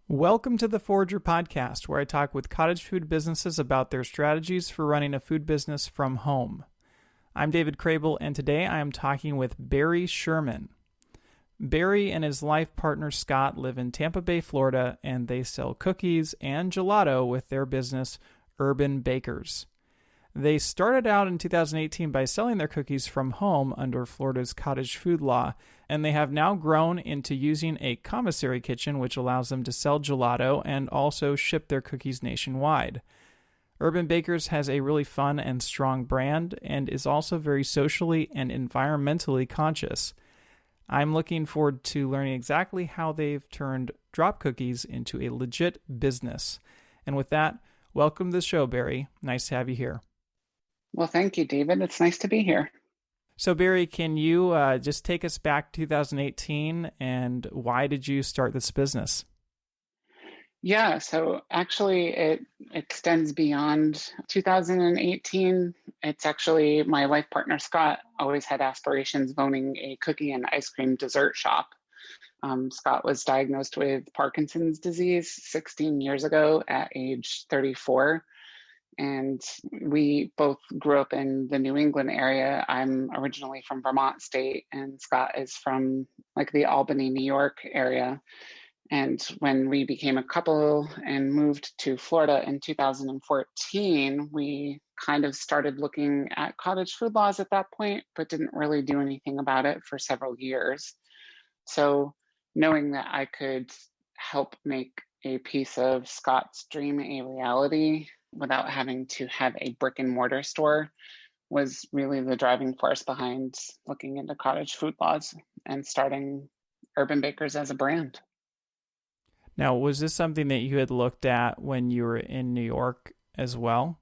Welcome to the Forager Podcast, where I talk with cottage food businesses about their strategies for running a food business from home. I'm David Crable, and today I am talking with Barry Sherman. Barry and his life partner Scott live in Tampa Bay, Florida, and they sell cookies and gelato with their business, Urban Bakers. They started out in 2018 by selling their cookies from home under Florida's cottage food law, and they have now grown into using a commissary kitchen, which allows them to sell gelato and also ship their cookies nationwide. Urban Bakers has a really fun and strong brand and is also very socially and environmentally conscious. I'm looking forward to learning exactly how they've turned drop cookies into a legit business. And with that, welcome to the show, Barry. Nice to have you here. Well, thank you, David. It's nice to be here. So, Barry, can you just take us back to 2018 and why did you start this business? Yeah, so actually it extends beyond 2018. It's actually my life partner, Scott, always had aspirations of owning a cookie and ice cream dessert shop. Scott was diagnosed with Parkinson's disease 16 years ago at age 34. And we both grew up in the New England area. I'm originally from Vermont State, and Scott is from like the Albany, New York area. And when we became a couple and moved to Florida in 2014, we kind of started looking at cottage food laws at that point, but didn't really do anything about it for several years. So knowing that I could help make a piece of Scott's dream a reality without having to have a brick and mortar store was really the driving force behind looking into cottage food laws and starting Urban Bakers as a brand. Now, was this something that you had looked at when you were in New York as well?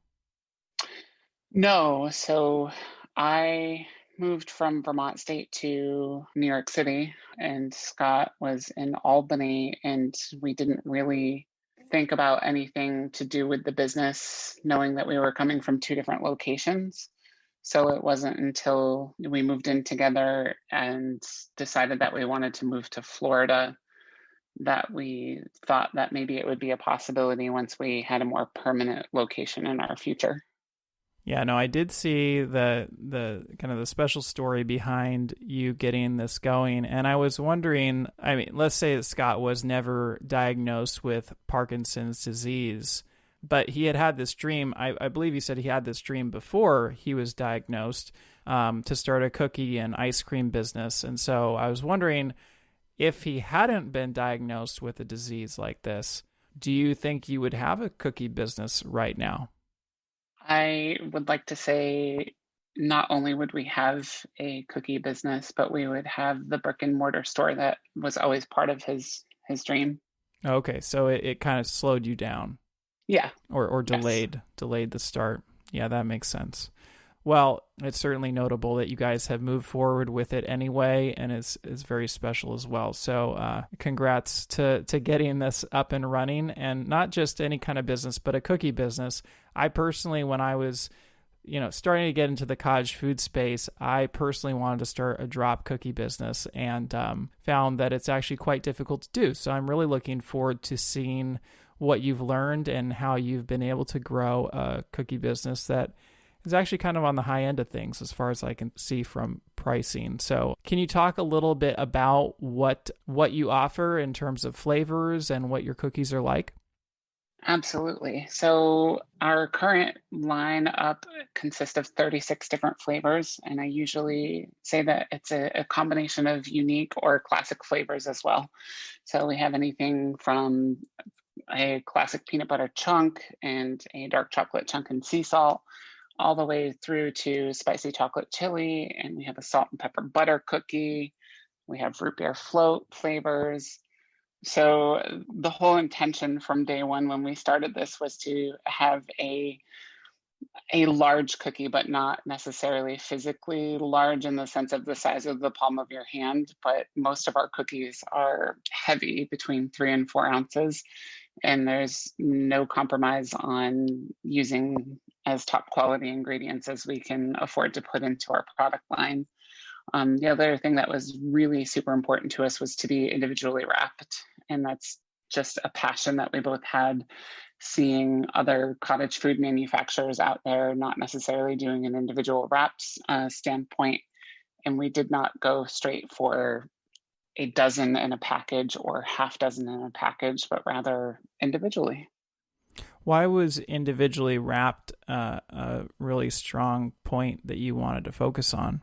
No. So I moved from Vermont State to New York City, and Scott was in Albany, and we didn't really think about anything to do with the business, knowing that we were coming from two different locations. So it wasn't until we moved in together and decided that we wanted to move to Florida that we thought that maybe it would be a possibility once we had a more permanent location in our future. Yeah, no, I did see the kind of the special story behind you getting this going. And I was wondering, I mean, let's say that Scott was never diagnosed with Parkinson's disease, but he had this dream. I believe he said he had this dream before he was diagnosed to start a cookie and ice cream business. And so I was wondering, if he hadn't been diagnosed with a disease like this, do you think you would have a cookie business right now? I would like to say not only would we have a cookie business, but we would have the brick and mortar store that was always part of his dream. Okay, so it kind of slowed you down. Yeah. Or Yes. delayed the start. Yeah, that makes sense. Well, it's certainly notable that you guys have moved forward with it anyway, and is very special as well. So congrats to getting this up and running, and not just any kind of business, but a cookie business. I personally, when I was starting to get into the cottage food space, I personally wanted to start a drop cookie business and found that it's actually quite difficult to do. So I'm really looking forward to seeing what you've learned and how you've been able to grow a cookie business that is actually kind of on the high end of things as far as I can see from pricing. So can you talk a little bit about what you offer in terms of flavors and what your cookies are like? Absolutely. So our current lineup consists of 36 different flavors, and I usually say that it's a combination of unique or classic flavors as well. So we have anything from a classic peanut butter chunk and a dark chocolate chunk and sea salt, all the way through to spicy chocolate chili, and we have a salt and pepper butter cookie. We have root beer float flavors. So the whole intention from day one when we started this was to have a large cookie, but not necessarily physically large in the sense of the size of the palm of your hand. But most of our cookies are heavy, between 3 and 4 ounces. And there's no compromise on using as top quality ingredients as we can afford to put into our product line. The other thing that was really super important to us was to be individually wrapped. And that's just a passion that we both had, seeing other cottage food manufacturers out there not necessarily doing an individual wraps standpoint. And we did not go straight for a dozen in a package or half dozen in a package, but rather individually. Why was individually wrapped a really strong point that you wanted to focus on?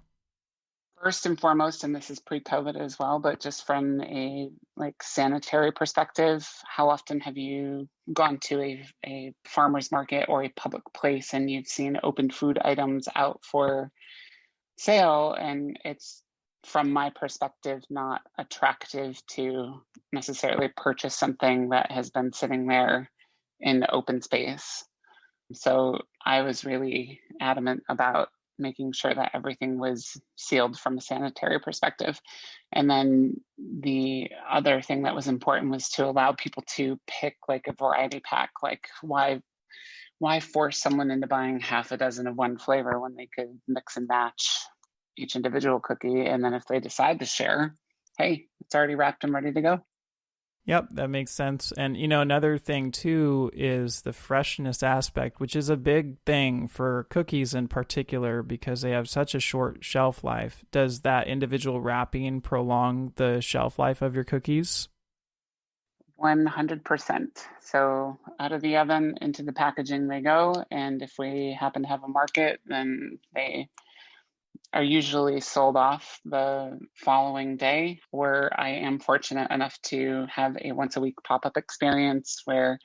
First and foremost, and this is pre-COVID as well, but just from a like sanitary perspective, how often have you gone to a farmer's market or a public place and you've seen open food items out for sale, and it's, from my perspective, not attractive to necessarily purchase something that has been sitting there in open space. So I was really adamant about making sure that everything was sealed from a sanitary perspective. And then the other thing that was important was to allow people to pick like a variety pack. Like why force someone into buying half a dozen of one flavor when they could mix and match each individual cookie? And then if they decide to share, hey, it's already wrapped and ready to go. Yep, that makes sense. And, another thing too is the freshness aspect, which is a big thing for cookies in particular because they have such a short shelf life. Does that individual wrapping prolong the shelf life of your cookies? 100%. So out of the oven into the packaging they go. And if we happen to have a market, then they are usually sold off the following day. Or I am fortunate enough to have a once a week pop-up experience where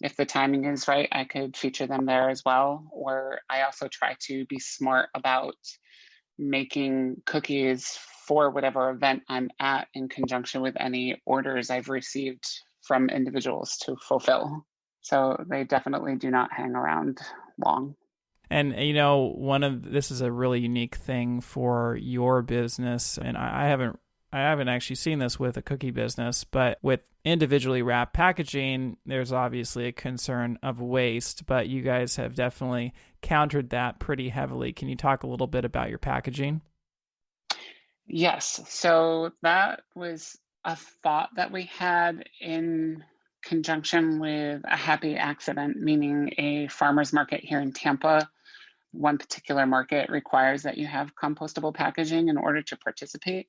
if the timing is right, I could feature them there as well. Or I also try to be smart about making cookies for whatever event I'm at in conjunction with any orders I've received from individuals to fulfill. So they definitely do not hang around long. And this is a really unique thing for your business, and I haven't actually seen this with a cookie business, but with individually wrapped packaging, there's obviously a concern of waste, but you guys have definitely countered that pretty heavily. Can you talk a little bit about your packaging? Yes. So that was a thought that we had in conjunction with a happy accident, meaning a farmer's market here in Tampa. One particular market requires that you have compostable packaging in order to participate.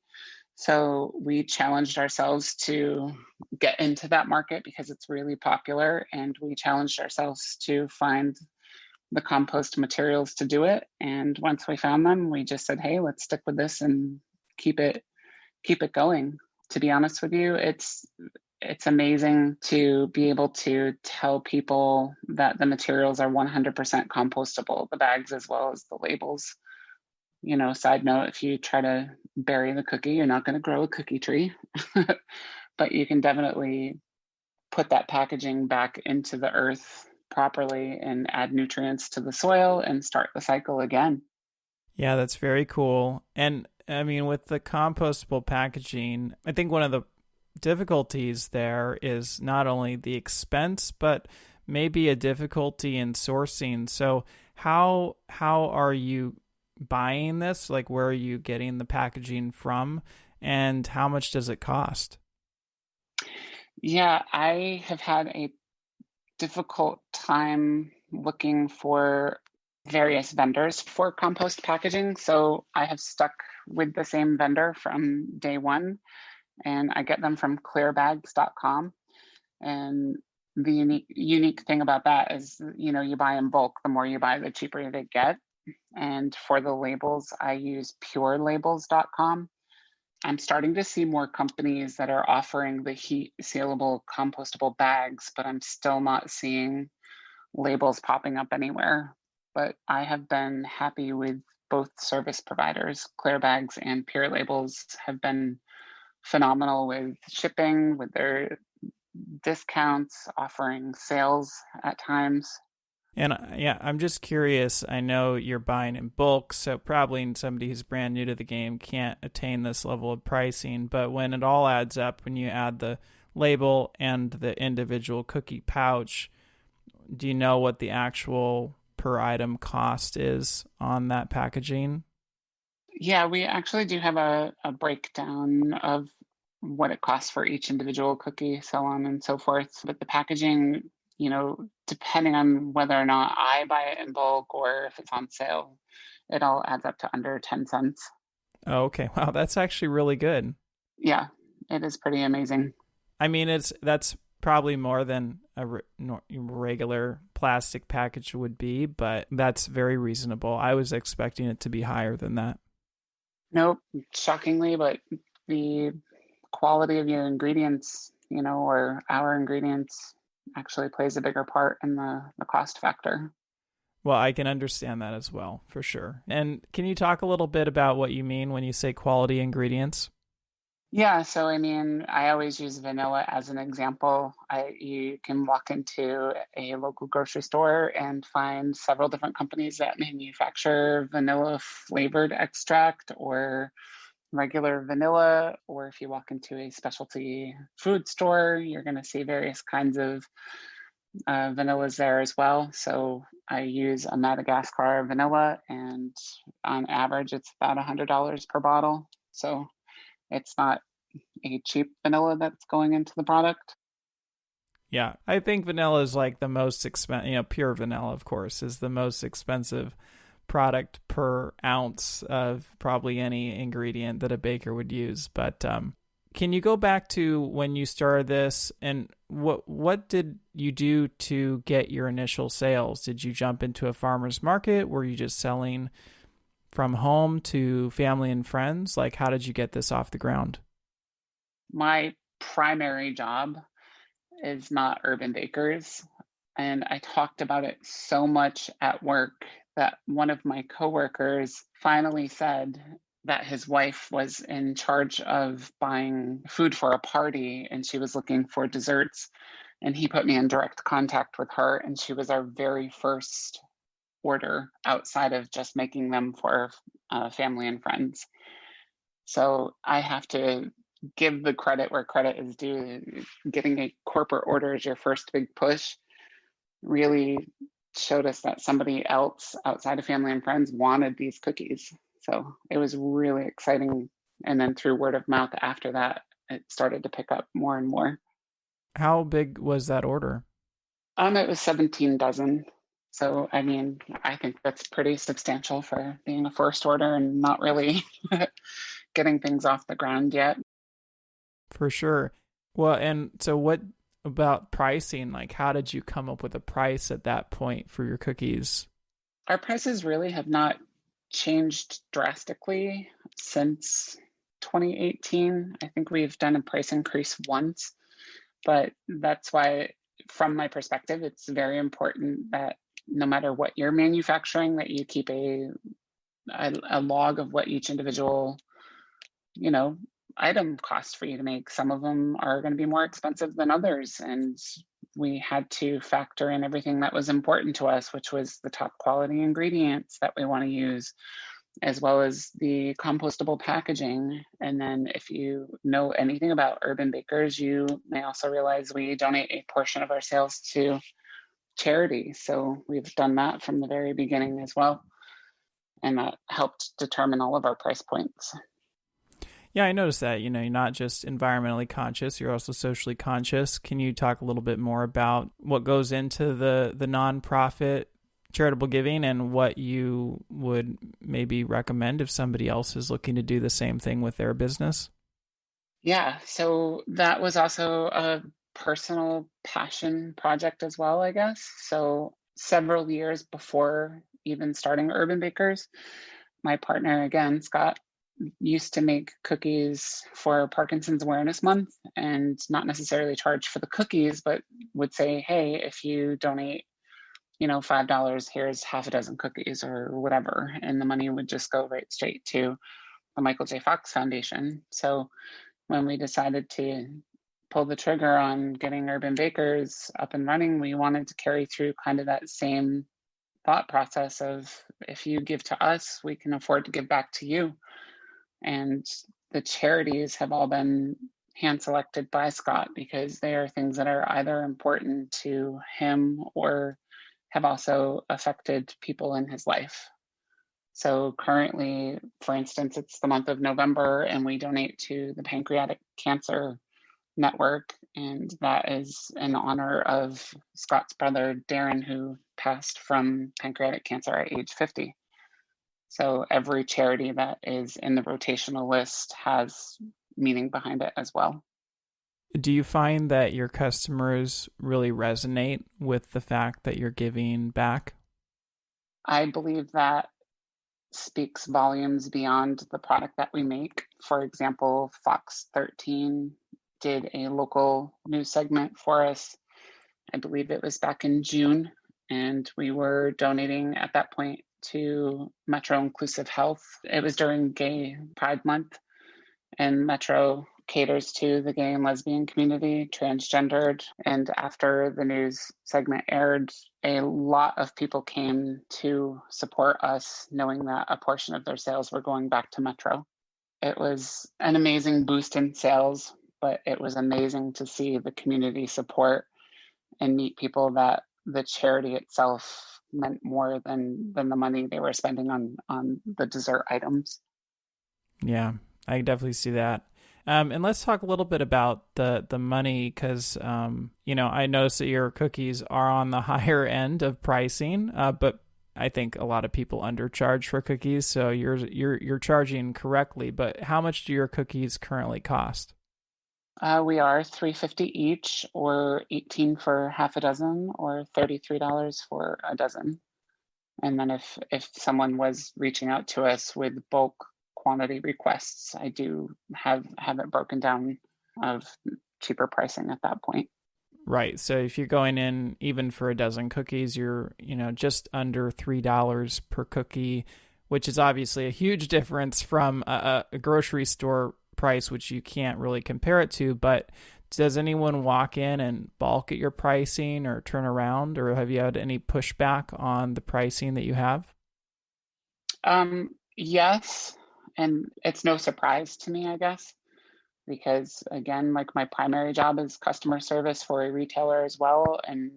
So we challenged ourselves to get into that market because it's really popular, and we challenged ourselves to find the compost materials to do it. And once we found them, we just said, hey, let's stick with this and keep it going. To be honest with you, it's amazing to be able to tell people that the materials are 100% compostable, the bags as well as the labels. Side note, if you try to bury the cookie, you're not going to grow a cookie tree, but you can definitely put that packaging back into the earth properly and add nutrients to the soil and start the cycle again. Yeah, that's very cool. And I mean, with the compostable packaging, I think one of the difficulties there is not only the expense, but maybe a difficulty in sourcing. So how are you buying this? Like, where are you getting the packaging from, and how much does it cost? Yeah, I have had a difficult time looking for various vendors for compost packaging. So I have stuck with the same vendor from day one, and I get them from clearbags.com. And the unique thing about that is, you buy in bulk. The more you buy, the cheaper they get. And for the labels, I use purelabels.com. I'm starting to see more companies that are offering the heat sealable compostable bags, but I'm still not seeing labels popping up anywhere. But I have been happy with both service providers. Clear Bags and Pure Labels have been phenomenal with shipping, with their discounts, offering sales at times. And yeah, I'm just curious. I know you're buying in bulk, so probably somebody who's brand new to the game can't attain this level of pricing. But when it all adds up, when you add the label and the individual cookie pouch, do you know what the actual per item cost is on that packaging? Yeah, we actually do have a breakdown of what it costs for each individual cookie, so on and so forth. But the packaging, depending on whether or not I buy it in bulk or if it's on sale, it all adds up to under 10 cents. Oh, okay. Wow, that's actually really good. Yeah, it is pretty amazing. I mean, that's probably more than a regular plastic package would be, but that's very reasonable. I was expecting it to be higher than that. Nope, shockingly, but the quality of your ingredients, or our ingredients actually plays a bigger part in the cost factor. Well, I can understand that as well, for sure. And can you talk a little bit about what you mean when you say quality ingredients? Yeah, so I mean, I always use vanilla as an example. You can walk into a local grocery store and find several different companies that manufacture vanilla flavored extract or regular vanilla. Or if you walk into a specialty food store, you're going to see various kinds of vanillas there as well. So I use a Madagascar vanilla, and on average, it's about $100 per bottle. So it's not a cheap vanilla that's going into the product. Yeah, I think vanilla is like the most expensive, pure vanilla, of course, is the most expensive product per ounce of probably any ingredient that a baker would use. But can you go back to when you started this, and what did you do to get your initial sales? Did you jump into a farmer's market? Were you just selling from home to family and friends? Like, how did you get this off the ground? My primary job is not Urban Bakers. And I talked about it so much at work that one of my coworkers finally said that his wife was in charge of buying food for a party and she was looking for desserts. And he put me in direct contact with her. And she was our very first order outside of just making them for family and friends. So I have to give the credit where credit is due. Getting a corporate order as your first big push really showed us that somebody else outside of family and friends wanted these cookies. So it was really exciting. And then through word of mouth after that, it started to pick up more and more. How big was that order? It was 17 dozen. So, I mean, I think that's pretty substantial for being a first order and not really getting things off the ground yet. For sure. Well, and so what about pricing? Like, how did you come up with a price at that point for your cookies? Our prices really have not changed drastically since 2018. I think we've done a price increase once, but that's why, from my perspective, it's very important that no matter what you're manufacturing, that you keep a log of what each individual, item costs for you to make. Some of them are going to be more expensive than others, and we had to factor in everything that was important to us, which was the top quality ingredients that we want to use, as well as the compostable packaging. And then if you know anything about Urban Bakers, you may also realize we donate a portion of our sales to charity. So we've done that from the very beginning as well. And that helped determine all of our price points. Yeah, I noticed that. You're not just environmentally conscious, you're also socially conscious. Can you talk a little bit more about what goes into the nonprofit charitable giving and what you would maybe recommend if somebody else is looking to do the same thing with their business? Yeah, so that was also a personal passion project as well, I guess. So several years before even starting Urban Bakers, my partner, again, Scott, used to make cookies for Parkinson's Awareness Month and not necessarily charge for the cookies, but would say, hey, if you donate, $5, here's half a dozen cookies or whatever. And the money would just go right straight to the Michael J. Fox Foundation. So when we decided to pull the trigger on getting Urban Bakers up and running, we wanted to carry through kind of that same thought process of, if you give to us, we can afford to give back to you. And the charities have all been hand selected by Scott because they are things that are either important to him or have also affected people in his life. So currently, for instance, it's the month of November and we donate to the Pancreatic Cancer Network. And that is in honor of Scott's brother, Darren, who passed from pancreatic cancer at age 50. So every charity that is in the rotational list has meaning behind it as well. Do you find that your customers really resonate with the fact that you're giving back? I believe that speaks volumes beyond the product that we make. For example, Fox 13 did a local news segment for us. I believe it was back in June, and we were donating at that point to Metro Inclusive Health. It was during Gay Pride Month, and Metro caters to the gay and lesbian community, transgendered. And after the news segment aired, a lot of people came to support us, knowing that a portion of their sales were going back to Metro. It was an amazing boost in sales, but it was amazing to see the community support and meet people that the charity itself meant more than the money they were spending on the dessert items. Yeah, I definitely see that. And let's talk a little bit about the money because, I noticed that your cookies are on the higher end of pricing, but I think a lot of people undercharge for cookies. So you're charging correctly. But how much do your cookies currently cost? We are $3.50 each, or $18 for half a dozen, or $33 for a dozen. And then if someone was reaching out to us with bulk quantity requests, I do have it broken down of cheaper pricing at that point. Right. So if you're going in even for a dozen cookies, you're, just under $3 per cookie, which is obviously a huge difference from a grocery store price, which you can't really compare it to. But does anyone walk in and balk at your pricing or turn around, or have you had any pushback on the pricing that you have? Yes. And it's no surprise to me, I guess, because again, like my primary job is customer service for a retailer as well. And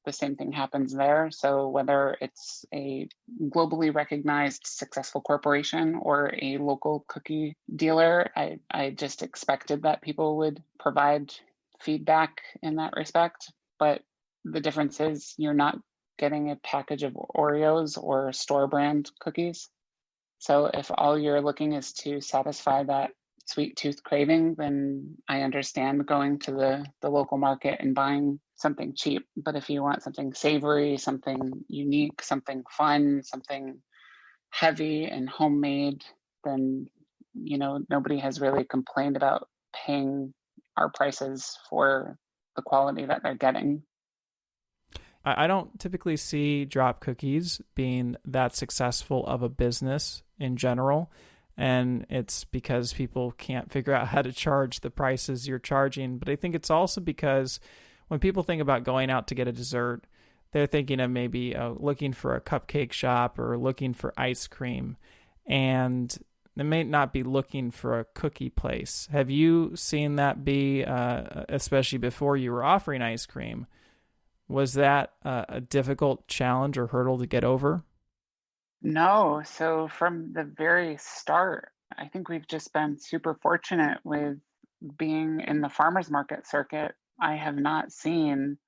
the same thing happens there. So whether it's a globally recognized successful corporation or a local cookie dealer, I just expected that people would provide feedback in that respect. But the difference is you're not getting a package of Oreos or store brand cookies. So if all you're looking is to satisfy that sweet tooth craving, then I understand going to the local market and buying something cheap. But if you want something savory, something unique, something fun, something heavy and homemade, then nobody has really complained about paying our prices for the quality that they're getting. I don't typically see drop cookies being that successful of a business in general. And it's because people can't figure out how to charge the prices you're charging. But I think it's also because when people think about going out to get a dessert, they're thinking of maybe looking for a cupcake shop or looking for ice cream. And they may not be looking for a cookie place. Have you seen that be, especially before you were offering ice cream, was that a difficult challenge or hurdle to get over? No. So from the very start, I think we've just been super fortunate with being in the farmers market circuit. I have not seen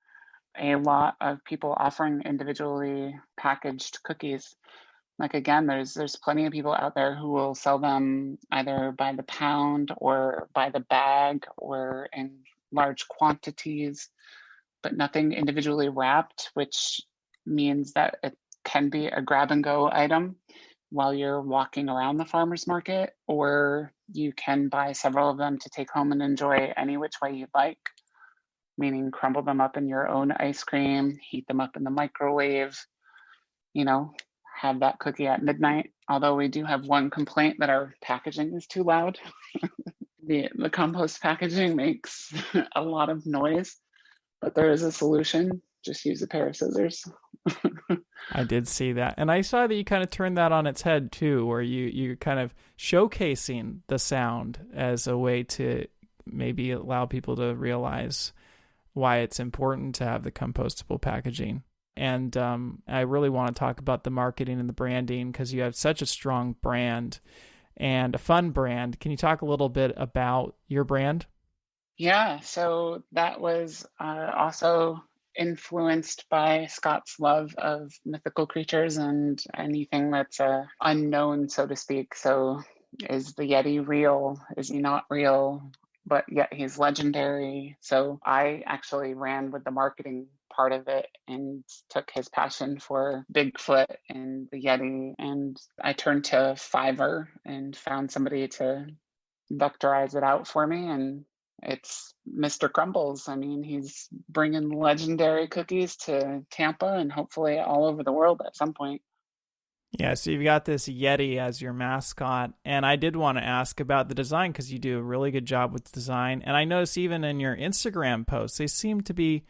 a lot of people offering individually packaged cookies. Like again, there's plenty of people out there who will sell them either by the pound or by the bag or in large quantities, but nothing individually wrapped, which means that it can be a grab and go item while you're walking around the farmer's market, or you can buy several of them to take home and enjoy any which way you'd like, meaning crumble them up in your own ice cream, heat them up in the microwave, have that cookie at midnight. Although we do have one complaint that our packaging is too loud. The compost packaging makes a lot of noise, but there is a solution. Just use a pair of scissors. I did see that. And I saw that you kind of turned that on its head too, where you're kind of showcasing the sound as a way to maybe allow people to realize why it's important to have the compostable packaging. And I really want to talk about the marketing and the branding because you have such a strong brand and a fun brand. Can you talk a little bit about your brand? Yeah, so that was also influenced by Scott's love of mythical creatures and anything that's unknown, so to speak. So, is the Yeti real? Is he not real? But yet he's legendary. So, I actually ran with the marketing part of it and took his passion for Bigfoot and the Yeti. And I turned to Fiverr and found somebody to vectorize it out for me, and it's Mr. Crumbles. I mean, he's bringing legendary cookies to Tampa and hopefully all over the world at some point. Yeah, so you've got this Yeti as your mascot. And I did want to ask about the design because you do a really good job with design. And I notice even in your Instagram posts, they seem to be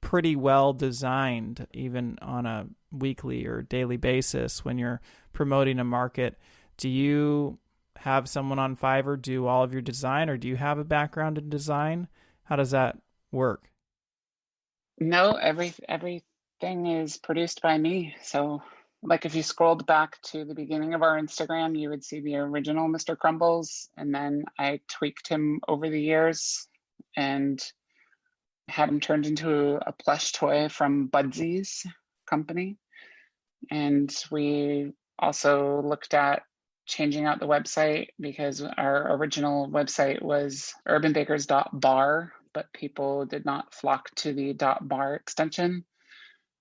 pretty well designed, even on a weekly or daily basis when you're promoting a market. Do you have someone on Fiverr do all of your design, or do you have a background in design? How does that work? No, everything is produced by me. So, like if you scrolled back to the beginning of our Instagram, you would see the original Mr. Crumbles, and then I tweaked him over the years and had him turned into a plush toy from Budsy's company. And we also looked at changing out the website because our original website was urbanbakers.bar, but people did not flock to the .bar extension.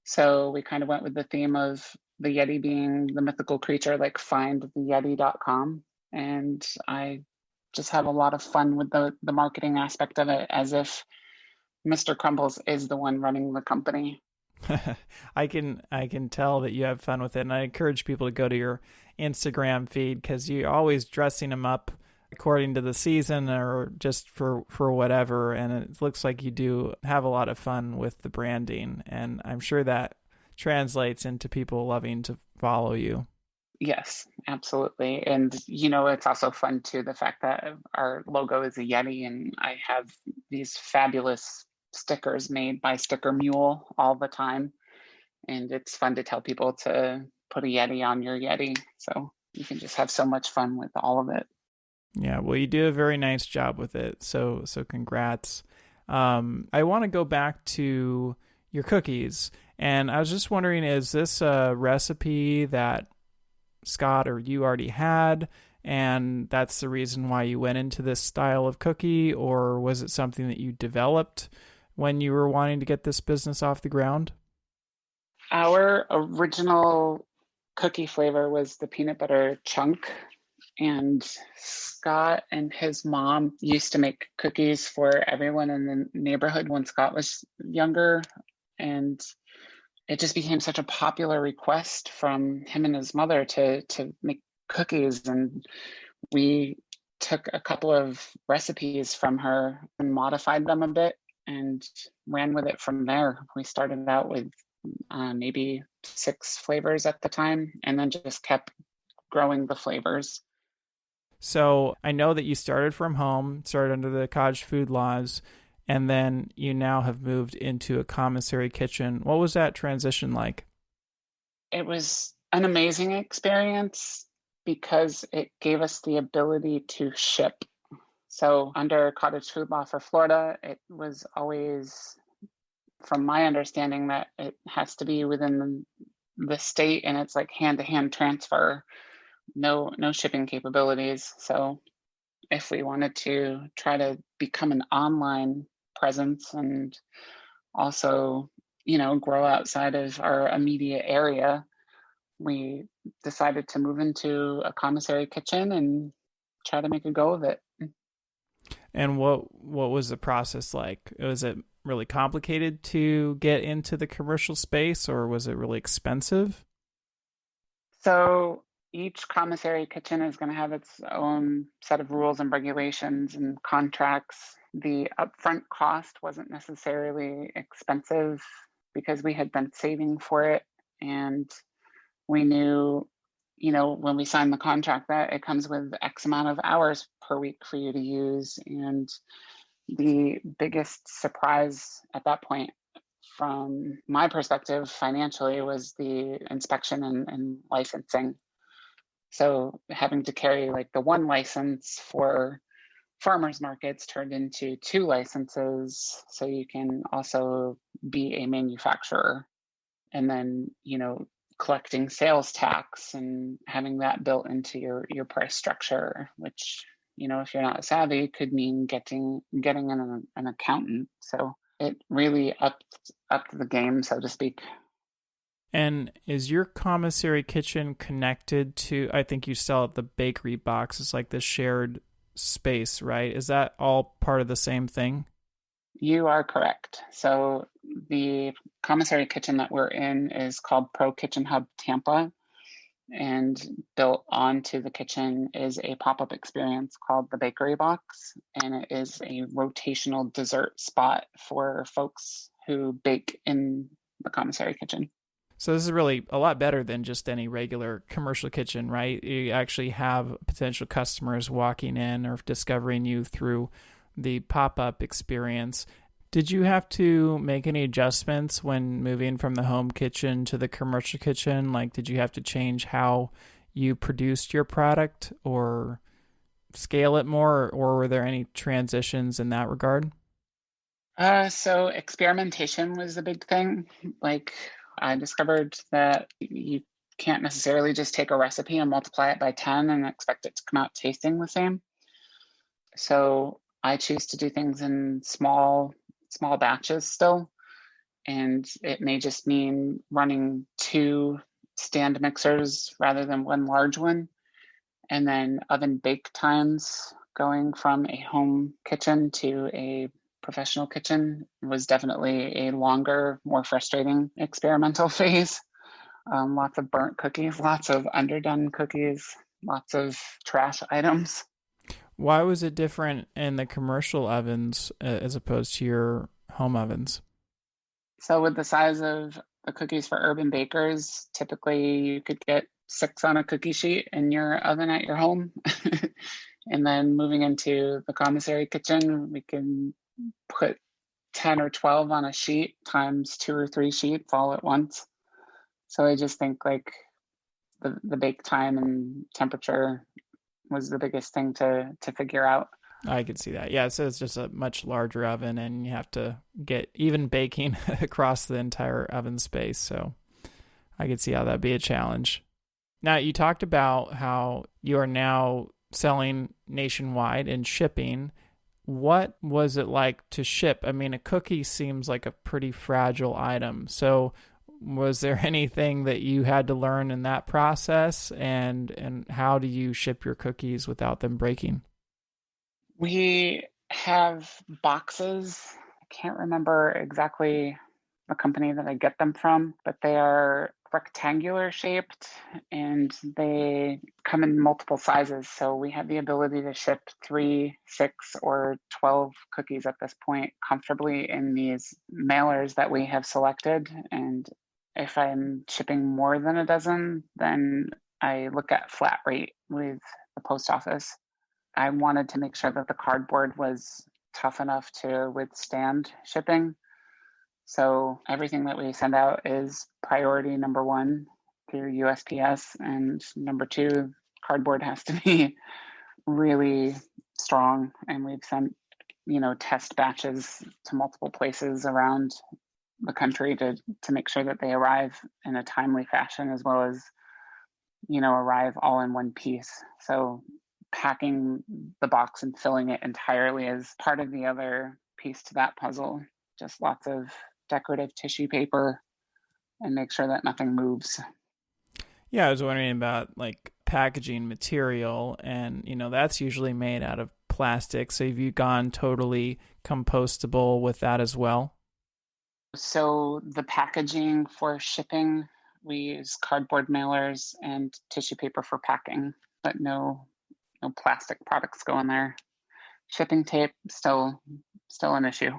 So we kind of went with the theme of the Yeti being the mythical creature, like findtheyeti.com. And I just have a lot of fun with the marketing aspect of it, as if Mr. Crumbles is the one running the company. I can tell that you have fun with it, and I encourage people to go to your Instagram feed because you're always dressing them up according to the season or just for whatever. And it looks like you do have a lot of fun with the branding, and I'm sure that translates into people loving to follow you. Yes, absolutely. And it's also fun too, the fact that our logo is a Yeti, and I have these fabulous stickers made by Sticker Mule all the time. And it's fun to tell people to put a Yeti on your Yeti. So you can just have so much fun with all of it. Yeah, well, you do a very nice job with it. So congrats. I want to go back to your cookies, and I was just wondering, is this a recipe that Scott or you already had, and that's the reason why you went into this style of cookie, or was it something that you developed when you were wanting to get this business off the ground? Our original cookie flavor was the peanut butter chunk. And Scott and his mom used to make cookies for everyone in the neighborhood when Scott was younger. And it just became such a popular request from him and his mother to make cookies. And we took a couple of recipes from her and modified them a bit and ran with it from there. We started out with maybe 6 flavors at the time, and then just kept growing the flavors. So I know that you started from home, started under the cottage food laws, and then you now have moved into a commissary kitchen. What was that transition like? It was an amazing experience because it gave us the ability to ship. So under cottage food law for Florida, it was always, from my understanding, that it has to be within the state, and it's like hand-to-hand transfer, no shipping capabilities. So if we wanted to try to become an online presence and also, grow outside of our immediate area, we decided to move into a commissary kitchen and try to make a go of it. And what was the process like? Was it really complicated to get into the commercial space, or was it really expensive? So each commissary kitchen is going to have its own set of rules and regulations and contracts. The upfront cost wasn't necessarily expensive because we had been saving for it, and we knew, when we signed the contract, that it comes with X amount of hours per week for you to use. And the biggest surprise at that point from my perspective financially was the inspection and licensing. So having to carry like the one license for farmers markets turned into two licenses, so you can also be a manufacturer. And then, collecting sales tax and having that built into your price structure, which, if you're not savvy, could mean getting an accountant. So it really upped the game, so to speak. And is your commissary kitchen connected to, I think you sell at the bakery box, it's like this shared space, right? Is that all part of the same thing? You are correct. So the commissary kitchen that we're in is called Pro Kitchen Hub Tampa, and built onto the kitchen is a pop-up experience called the Bakery Box, and it is a rotational dessert spot for folks who bake in the commissary kitchen. So this is really a lot better than just any regular commercial kitchen, right? You actually have potential customers walking in or discovering you through the pop-up experience. Did you have to make any adjustments when moving from the home kitchen to the commercial kitchen? Like, did you have to change how you produced your product or scale it more, or were there any transitions in that regard? So experimentation was a big thing. Like, I discovered that you can't necessarily just take a recipe and multiply it by 10 and expect it to come out tasting the same. So I choose to do things in small batches still. And it may just mean running 2 stand mixers rather than one large one. And then oven bake times going from a home kitchen to a professional kitchen was definitely a longer, more frustrating experimental phase. Lots of burnt cookies, lots of underdone cookies, lots of trash items. Why was it different in the commercial ovens as opposed to your home ovens? So with the size of the cookies for urban bakers, typically you could get 6 on a cookie sheet in your oven at your home. And then moving into the commissary kitchen, we can put 10 or 12 on a sheet times 2 or 3 sheets all at once. So I just think like the bake time and temperature was the biggest thing to figure out. I could see that. Yeah, so it's just a much larger oven and you have to get even baking across the entire oven space. So I could see how that'd be a challenge. Now, you talked about how you are now selling nationwide and shipping. What was it like to ship? I mean, a cookie seems like a pretty fragile item. So was there anything that you had to learn in that process? And how do you ship your cookies without them breaking? We have boxes. I can't remember exactly the company that I get them from, but they are rectangular shaped and they come in multiple sizes. So we have the ability to ship 3, 6, or 12 cookies at this point comfortably in these mailers that we have selected. And if I'm shipping more than a dozen, then I look at flat rate with the post office. I wanted to make sure that the cardboard was tough enough to withstand shipping. So everything that we send out is priority number 1 through USPS, and number 2, cardboard has to be really strong. And we've sent, test batches to multiple places around the country to make sure that they arrive in a timely fashion, as well as, arrive all in one piece. So packing the box and filling it entirely is part of the other piece to that puzzle. Just lots of decorative tissue paper and make sure that nothing moves. Yeah, I was wondering about like packaging material, and that's usually made out of plastic. So have you gone totally compostable with that as well? So the packaging for shipping, we use cardboard mailers and tissue paper for packing, but no plastic products go in there. Shipping tape still an issue.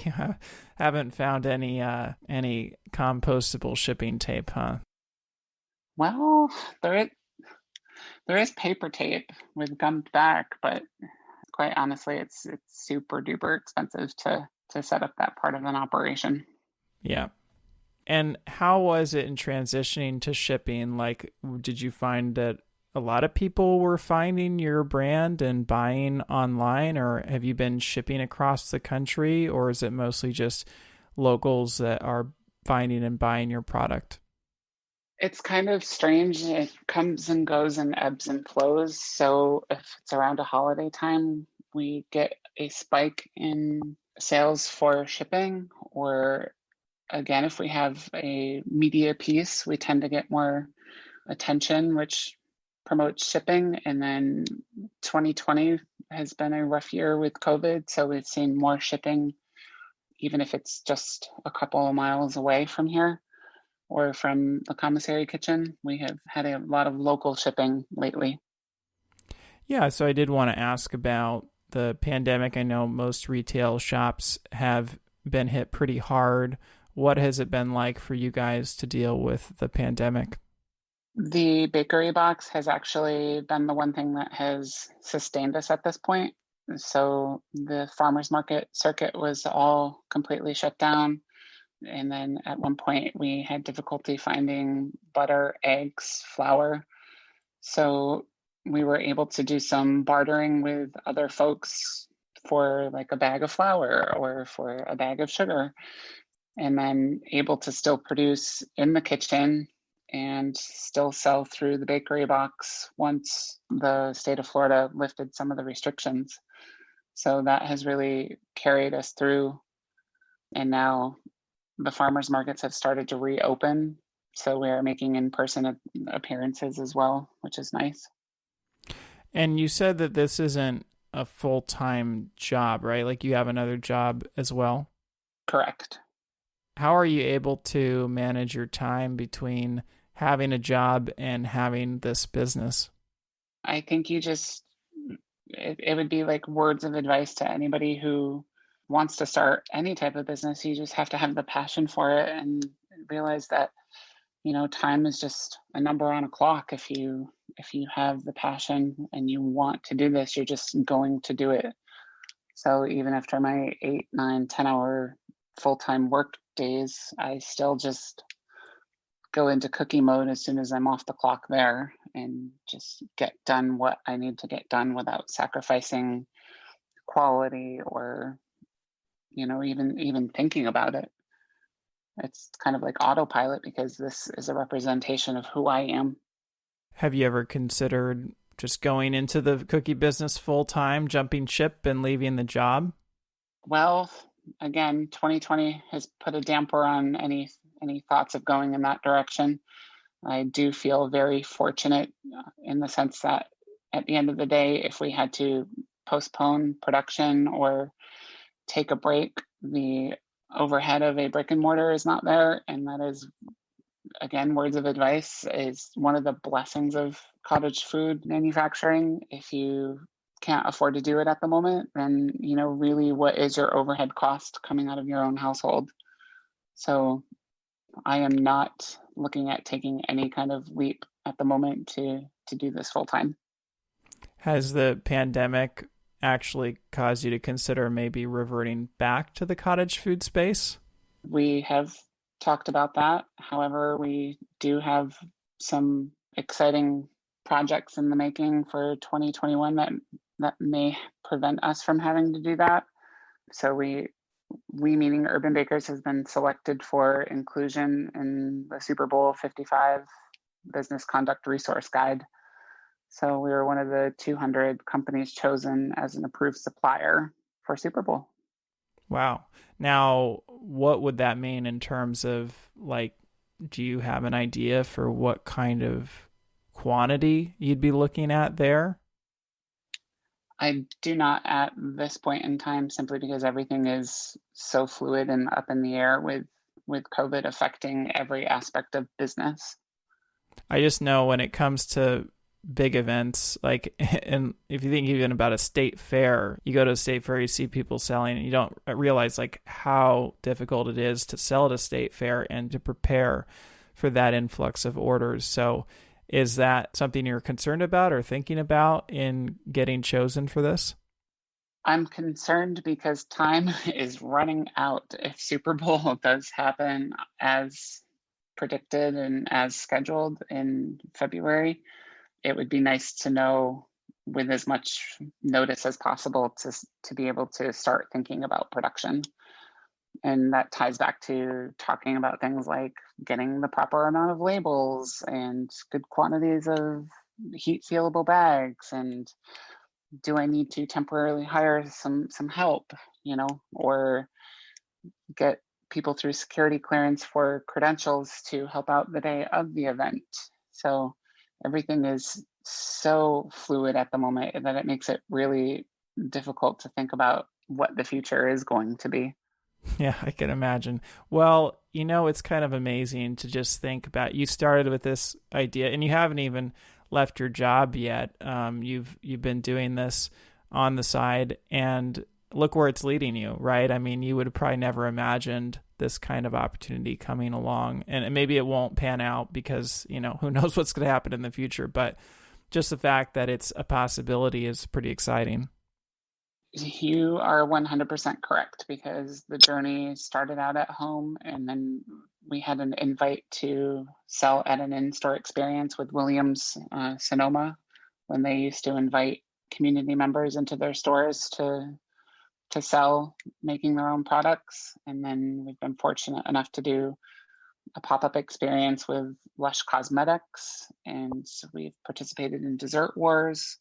Yeah, haven't found any compostable shipping tape, huh? Well, there is paper tape with gummed back, but quite honestly, it's super duper expensive to set up that part of an operation. Yeah. And how was it in transitioning to shipping? Like, did you find that a lot of people were finding your brand and buying online, or have you been shipping across the country, or is it mostly just locals that are finding and buying your product? It's kind of strange. It comes and goes and ebbs and flows. So if it's around a holiday time, we get a spike in sales for shipping. Or again, if we have a media piece, we tend to get more attention, which promotes shipping. And then 2020 has been a rough year with COVID. So we've seen more shipping, even if it's just a couple of miles away from here or from the commissary kitchen. We have had a lot of local shipping lately. Yeah, so I did want to ask about the pandemic. I know most retail shops have been hit pretty hard. What has it been like for you guys to deal with the pandemic? The bakery box has actually been the one thing that has sustained us at this point. So the farmers market circuit was all completely shut down. And then at one point we had difficulty finding butter, eggs, flour. So we were able to do some bartering with other folks for like a bag of flour or for a bag of sugar, and then able to still produce in the kitchen and still sell through the bakery box once the state of Florida lifted some of the restrictions. So that has really carried us through. And now the farmers markets have started to reopen. So we are making in-person appearances as well, which is nice. And you said that this isn't a full-time job, right? Like you have another job as well? Correct. How are you able to manage your time between having a job and having this business? I think it would be like words of advice to anybody who wants to start any type of business. You just have to have the passion for it and realize that, time is just a number on a clock. If you have the passion and you want to do this, you're just going to do it. So even after my 8, 9, 10-hour full-time work days, I still just go into cookie mode as soon as I'm off the clock there and just get done what I need to get done without sacrificing quality or, even thinking about it. It's kind of like autopilot because this is a representation of who I am. Have you ever considered just going into the cookie business full time, jumping ship and leaving the job? Well, again, 2020 has put a damper on any thoughts of going in that direction. I do feel very fortunate in the sense that at the end of the day, if we had to postpone production or take a break, the overhead of a brick and mortar is not there. And that is, again, words of advice, is one of the blessings of cottage food manufacturing. If you can't afford to do it at the moment, then, really what is your overhead cost coming out of your own household? So I am not looking at taking any kind of leap at the moment to do this full time. Has the pandemic actually caused you to consider maybe reverting back to the cottage food space? We have talked about that. However, we do have some exciting projects in the making for 2021 that may prevent us from having to do that. So we meaning Urban Bakers has been selected for inclusion in the Super Bowl 55 Business Conduct Resource Guide. So we were one of the 200 companies chosen as an approved supplier for Super Bowl. Wow. Now, what would that mean in terms of, like, do you have an idea for what kind of quantity you'd be looking at there? I do not at this point in time, simply because everything is so fluid and up in the air with COVID affecting every aspect of business. I just know when it comes to big events, like, and if you think even about a state fair, you go to a state fair, you see people selling, and you don't realize like how difficult it is to sell at a state fair and to prepare for that influx of orders. So is that something you're concerned about or thinking about in getting chosen for this? I'm concerned because time is running out. If Super Bowl does happen as predicted and as scheduled in February, it would be nice to know with as much notice as possible to be able to start thinking about production. And that ties back to talking about things like getting the proper amount of labels and good quantities of heat sealable bags, and do I need to temporarily hire some help, or get people through security clearance for credentials to help out the day of the event. So everything is so fluid at the moment that it makes it really difficult to think about what the future is going to be. Yeah, I can imagine. Well, it's kind of amazing to just think about. You started with this idea, and you haven't even left your job yet. You've been doing this on the side, and look where it's leading you, right? I mean, you would have probably never imagined this kind of opportunity coming along, and maybe it won't pan out because who knows what's going to happen in the future. But just the fact that it's a possibility is pretty exciting. You are 100% correct, because the journey started out at home, and then we had an invite to sell at an in-store experience with Williams Sonoma, when they used to invite community members into their stores to sell, making their own products. And then we've been fortunate enough to do a pop-up experience with Lush Cosmetics, and we've participated in Dessert Wars.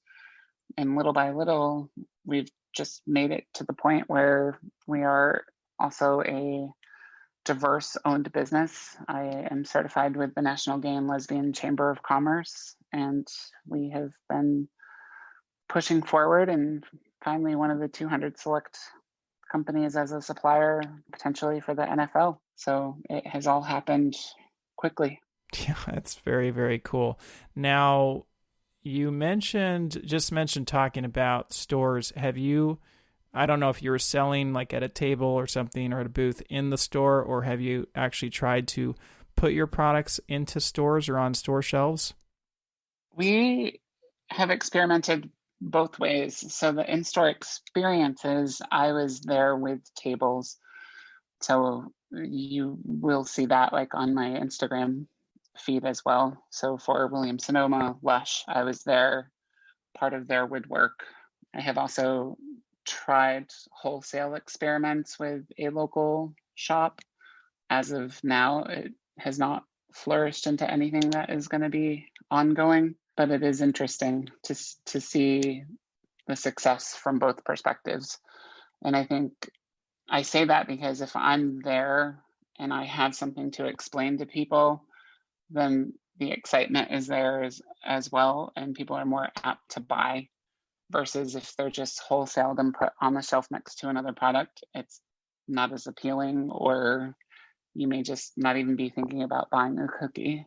And little by little, we've just made it to the point where we are also a diverse owned business. I am certified with the National Gay and Lesbian Chamber of Commerce, and we have been pushing forward, and finally one of the 200 select companies as a supplier potentially for the NFL. So it has all happened quickly. Yeah, that's very, very cool. Now, you just mentioned talking about stores. I don't know if you were selling like at a table or something or at a booth in the store, or have you actually tried to put your products into stores or on store shelves? We have experimented both ways. So the in-store experiences, I was there with tables. So you will see that like on my Instagram feed as well. So for Williams Sonoma, Lush, I was there, part of their woodwork. I have also tried wholesale experiments with a local shop. As of now, it has not flourished into anything that is going to be ongoing, but it is interesting to see the success from both perspectives. And I think I say that because if I'm there and I have something to explain to people, then the excitement is there as well, and people are more apt to buy, versus if they're just wholesaled and put on the shelf next to another product, it's not as appealing, or you may just not even be thinking about buying a cookie.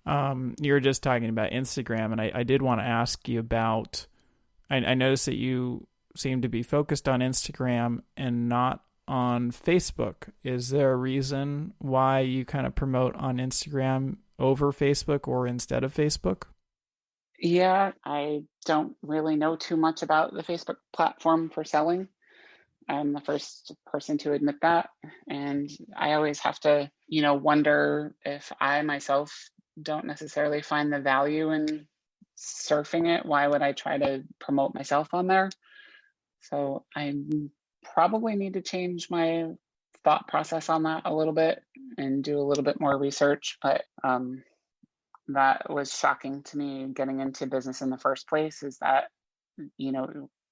You were just talking about Instagram, and I did want to ask you about, I noticed that you seem to be focused on Instagram and not on Facebook. Is there a reason why you kind of promote on Instagram over Facebook or instead of Facebook? Yeah, I don't really know too much about the Facebook platform for selling. I'm the first person to admit that. And I always have to, wonder if I myself don't necessarily find the value in surfing it. Why would I try to promote myself on there? So I probably need to change my thought process on that a little bit and do a little bit more research. But that was shocking to me getting into business in the first place, is that,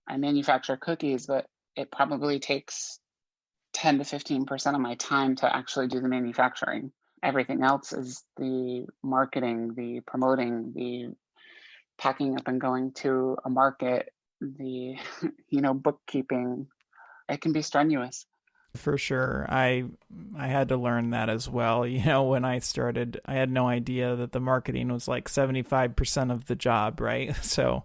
I manufacture cookies, but it probably takes 10 to 15% of my time to actually do the manufacturing. Everything else is the marketing, the promoting, the packing up and going to a market, the, bookkeeping. It can be strenuous. For sure. I had to learn that as well. When I started, I had no idea that the marketing was like 75% of the job, right? So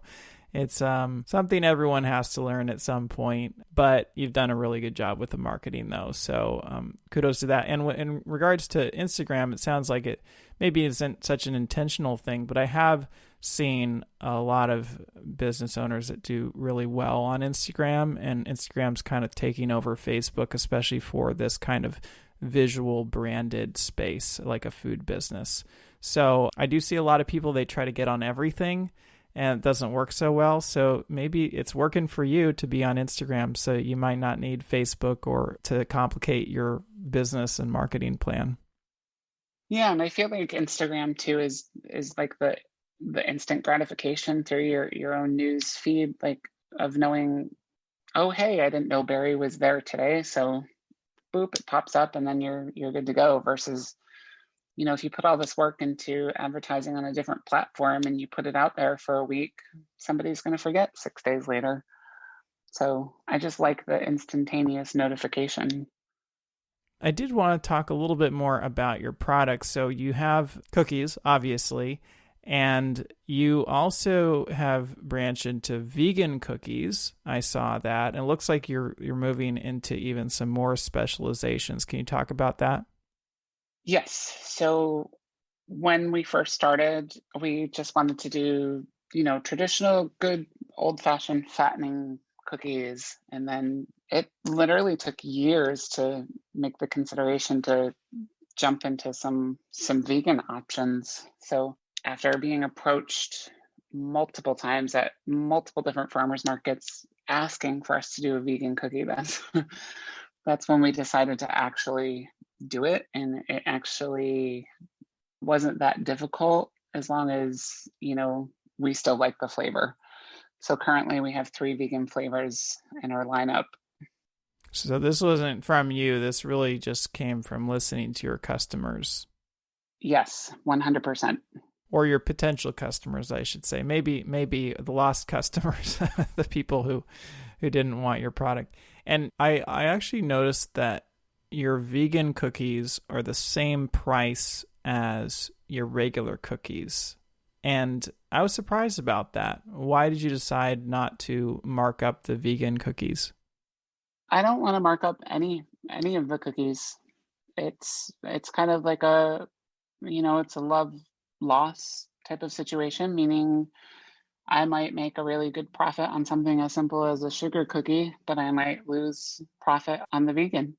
It's something everyone has to learn at some point, but you've done a really good job with the marketing though. So kudos to that. And in regards to Instagram, it sounds like it maybe isn't such an intentional thing, but I have seen a lot of business owners that do really well on Instagram, and Instagram's kind of taking over Facebook, especially for this kind of visual branded space like a food business. So I do see a lot of people, they try to get on everything and it doesn't work so well. So maybe it's working for you to be on Instagram, so you might not need Facebook or to complicate your business and marketing plan. Yeah, and I feel like Instagram too is like the instant gratification through your own news feed, like of knowing, oh hey, I didn't know Barry was there today, so boop, it pops up and then you're good to go. Versus, if you put all this work into advertising on a different platform and you put it out there for a week, somebody's going to forget 6 days later. So I just like the instantaneous notification. I did want to talk a little bit more about your products. So you have cookies, obviously, and you also have branched into vegan cookies. I saw that. And it looks like you're moving into even some more specializations. Can you talk about that? Yes. So when we first started, we just wanted to do, traditional, good, old-fashioned fattening cookies. And then it literally took years to make the consideration to jump into some vegan options. So after being approached multiple times at multiple different farmers markets asking for us to do a vegan cookie, that's when we decided to actually do it. And it actually wasn't that difficult, as long as, we still like the flavor. So currently we have 3 vegan flavors in our lineup. So this wasn't from you. This really just came from listening to your customers. Yes, 100%. Or your potential customers, I should say. Maybe the lost customers, the people who didn't want your product. And I actually noticed that your vegan cookies are the same price as your regular cookies. And I was surprised about that. Why did you decide not to mark up the vegan cookies? I don't want to mark up any of the cookies. It's kind of like it's a love loss type of situation, meaning I might make a really good profit on something as simple as a sugar cookie, but I might lose profit on the vegan.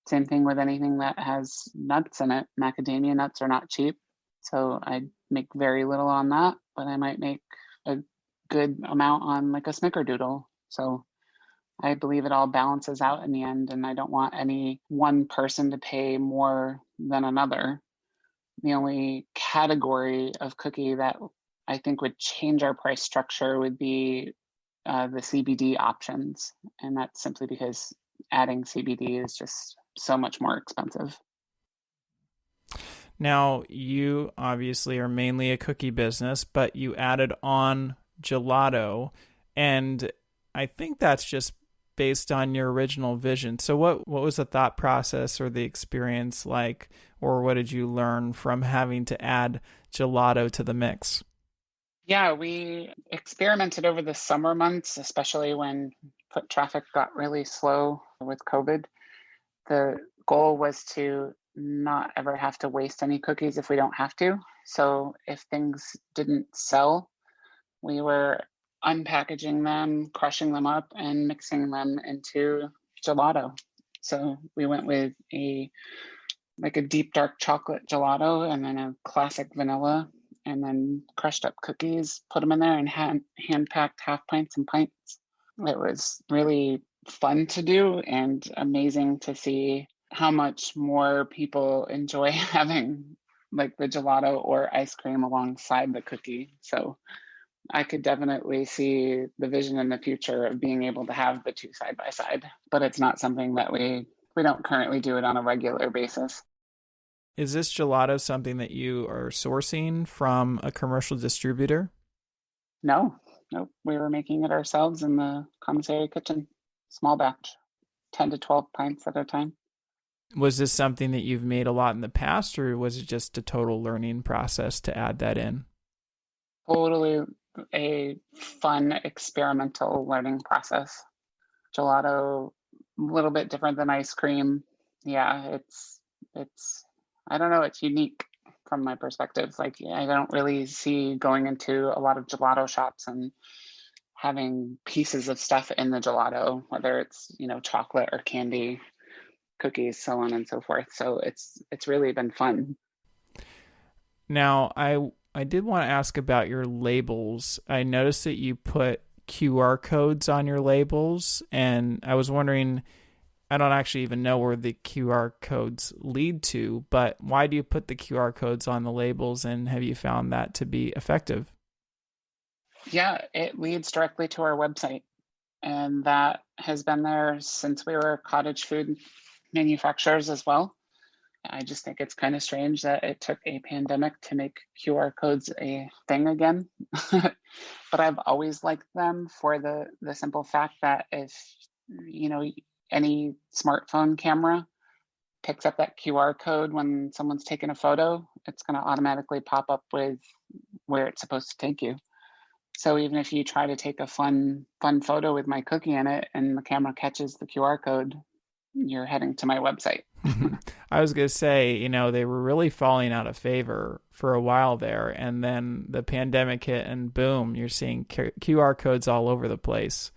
Same thing with anything that has nuts in it. Macadamia nuts are not cheap, so I make very little on that, but I might make a good amount on like a snickerdoodle. So I believe it all balances out in the end, and I don't want any one person to pay more than another. The only category of cookie that I think would change our price structure would be the CBD options. And that's simply because adding CBD is just so much more expensive. Now, you obviously are mainly a cookie business, but you added on gelato, and I think that's just based on your original vision. So what was the thought process or the experience like, or what did you learn from having to add gelato to the mix? Yeah, we experimented over the summer months, especially when foot traffic got really slow with COVID. The goal was to not ever have to waste any cookies if we don't have to. So if things didn't sell, we were unpackaging them, crushing them up, and mixing them into gelato. So we went with a deep dark chocolate gelato and then a classic vanilla, and then crushed up cookies, put them in there, and hand packed half pints and pints. It was really fun to do and amazing to see how much more people enjoy having like the gelato or ice cream alongside the cookie. So I could definitely see the vision in the future of being able to have the two side by side, but it's not something that we don't currently do it on a regular basis. Is this gelato something that you are sourcing from a commercial distributor? No, nope. We were making it ourselves in the commissary kitchen, small batch, 10 to 12 pints at a time. Was this something that you've made a lot in the past, or was it just a total learning process to add that in? Totally a fun experimental learning process. Gelato, a little bit different than ice cream. Yeah, it's I don't know, it's unique from my perspective. Like I don't really see going into a lot of gelato shops and having pieces of stuff in the gelato, whether it's, chocolate or candy, cookies, so on and so forth. So it's really been fun. Now, I did want to ask about your labels. I noticed that you put QR codes on your labels, and I was wondering, I don't actually even know where the QR codes lead to, but why do you put the QR codes on the labels, and have you found that to be effective? Yeah, it leads directly to our website. And that has been there since we were cottage food manufacturers as well. I just think it's kind of strange that it took a pandemic to make QR codes a thing again. But I've always liked them for the simple fact that if, you know, any smartphone camera picks up that QR code when someone's taking a photo, it's going to automatically pop up with where it's supposed to take you. So even if you try to take a fun photo with my cookie in it and the camera catches the QR code, you're heading to my website. I was going to say, they were really falling out of favor for a while there. And then the pandemic hit and boom, you're seeing QR codes all over the place.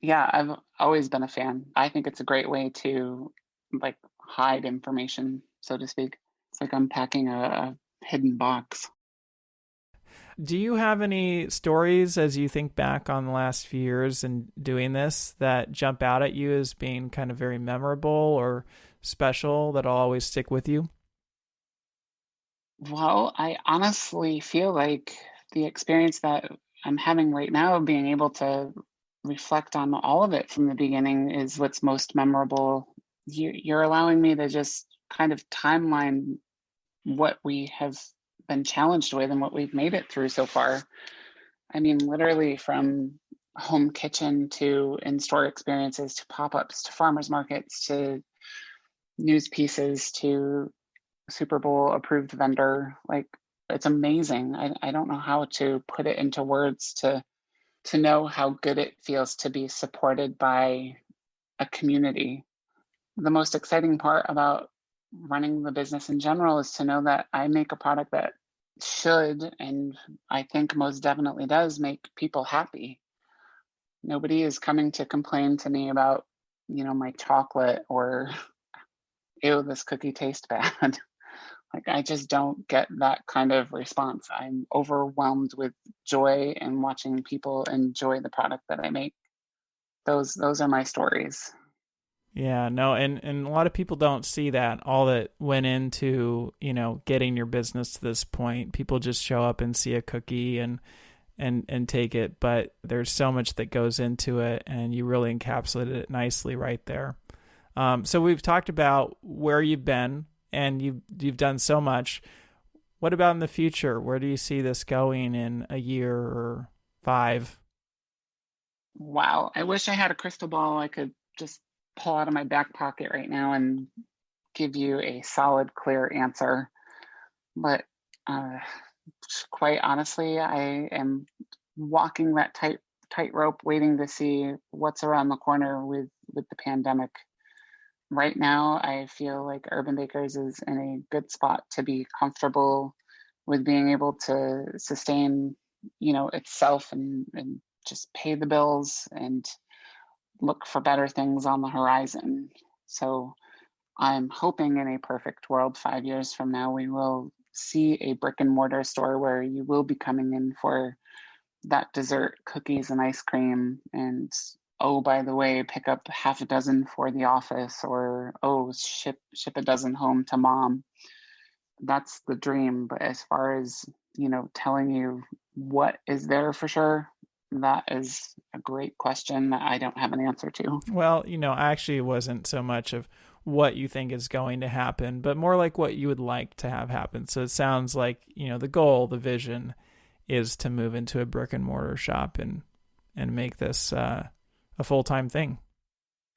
Yeah, I've always been a fan. I think it's a great way to like hide information, so to speak. It's like unpacking a hidden box. Do you have any stories as you think back on the last few years and doing this that jump out at you as being kind of very memorable or special that'll always stick with you? Well, I honestly feel like the experience that I'm having right now, being able to reflect on all of it from the beginning, is what's most memorable. You're allowing me to just kind of timeline what we have been challenged with and what we've made it through so far. I mean, literally from home kitchen to in-store experiences to pop-ups to farmers markets to news pieces to Super Bowl approved vendor. Like it's amazing. I don't know how to put it into words to know how good it feels to be supported by a community. The most exciting part about running the business in general is to know that I make a product that should, and I think most definitely does, make people happy. Nobody is coming to complain to me about, my chocolate or, ew, this cookie tastes bad. Like I just don't get that kind of response. I'm overwhelmed with joy and watching people enjoy the product that I make. Those are my stories. Yeah, no, and a lot of people don't see that, all that went into, getting your business to this point. People just show up and see a cookie and take it, but there's so much that goes into it, and you really encapsulated it nicely right there. So we've talked about where you've been, and you've done so much. What about in the future? Where do you see this going in a year or 5? Wow. I wish I had a crystal ball I could just pull out of my back pocket right now and give you a solid, clear answer. But quite honestly, I am walking that tightrope, waiting to see what's around the corner with the pandemic. Right now, I feel like Urban Bakers is in a good spot to be comfortable with being able to sustain, itself and just pay the bills and look for better things on the horizon. So I'm hoping in a perfect world, 5 years from now, we will see a brick and mortar store where you will be coming in for that dessert, cookies and ice cream, and oh, by the way, pick up half a dozen for the office, or oh, ship a dozen home to mom. That's the dream. But as far as, telling you what is there for sure, that is a great question that I don't have an answer to. Well, actually it wasn't so much of what you think is going to happen, but more like what you would like to have happen. So it sounds like, the goal, the vision is to move into a brick and mortar shop and make this a full-time thing.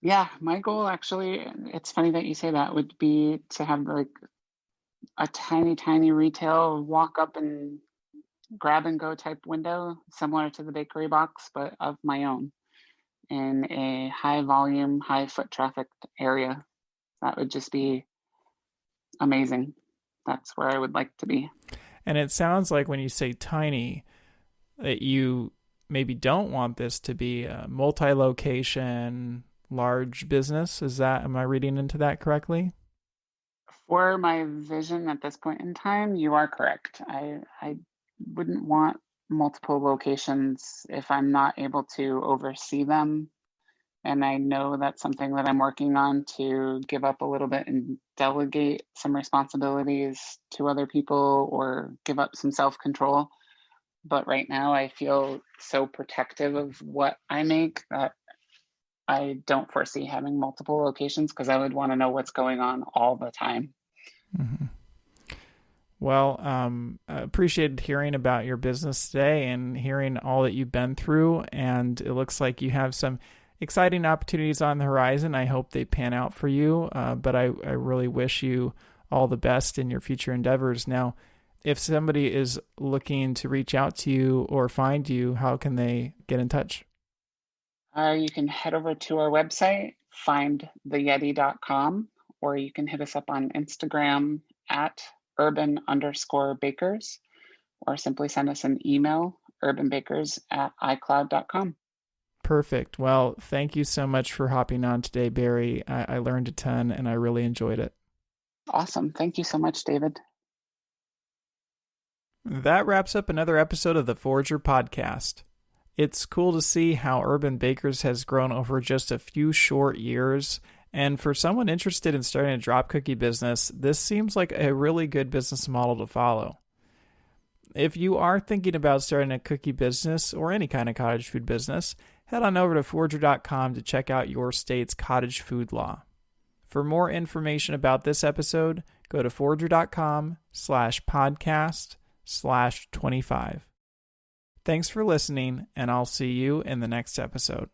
Yeah, my goal actually, it's funny that you say that, would be to have like a tiny, tiny retail, walk up and grab and go type window, similar to the bakery box, but of my own in a high volume, high foot traffic area. That would just be amazing. That's where I would like to be. And it sounds like when you say tiny, that you maybe don't want this to be a multi-location, large business. Am I reading into that correctly? For my vision at this point in time, you are correct. I wouldn't want multiple locations if I'm not able to oversee them. And I know that's something that I'm working on, to give up a little bit and delegate some responsibilities to other people or give up some self-control. But right now I feel so protective of what I make that I don't foresee having multiple locations, because I would want to know what's going on all the time. Mm-hmm. Well, I appreciated hearing about your business today and hearing all that you've been through. And it looks like you have some exciting opportunities on the horizon. I hope they pan out for you, but I really wish you all the best in your future endeavors. Now, if somebody is looking to reach out to you or find you, how can they get in touch? You can head over to our website, findtheyeti.com, or you can hit us up on Instagram at urban_bakers, or simply send us an email, urbanbakers@icloud.com. Perfect. Well, thank you so much for hopping on today, Barry. I learned a ton and I really enjoyed it. Awesome. Thank you so much, David. That wraps up another episode of the Forager Podcast. It's cool to see how Urban Bakers has grown over just a few short years. And for someone interested in starting a drop cookie business, this seems like a really good business model to follow. If you are thinking about starting a cookie business or any kind of cottage food business, head on over to Forager.com to check out your state's cottage food law. For more information about this episode, go to Forager.com/podcast/25. Thanks for listening, and I'll see you in the next episode.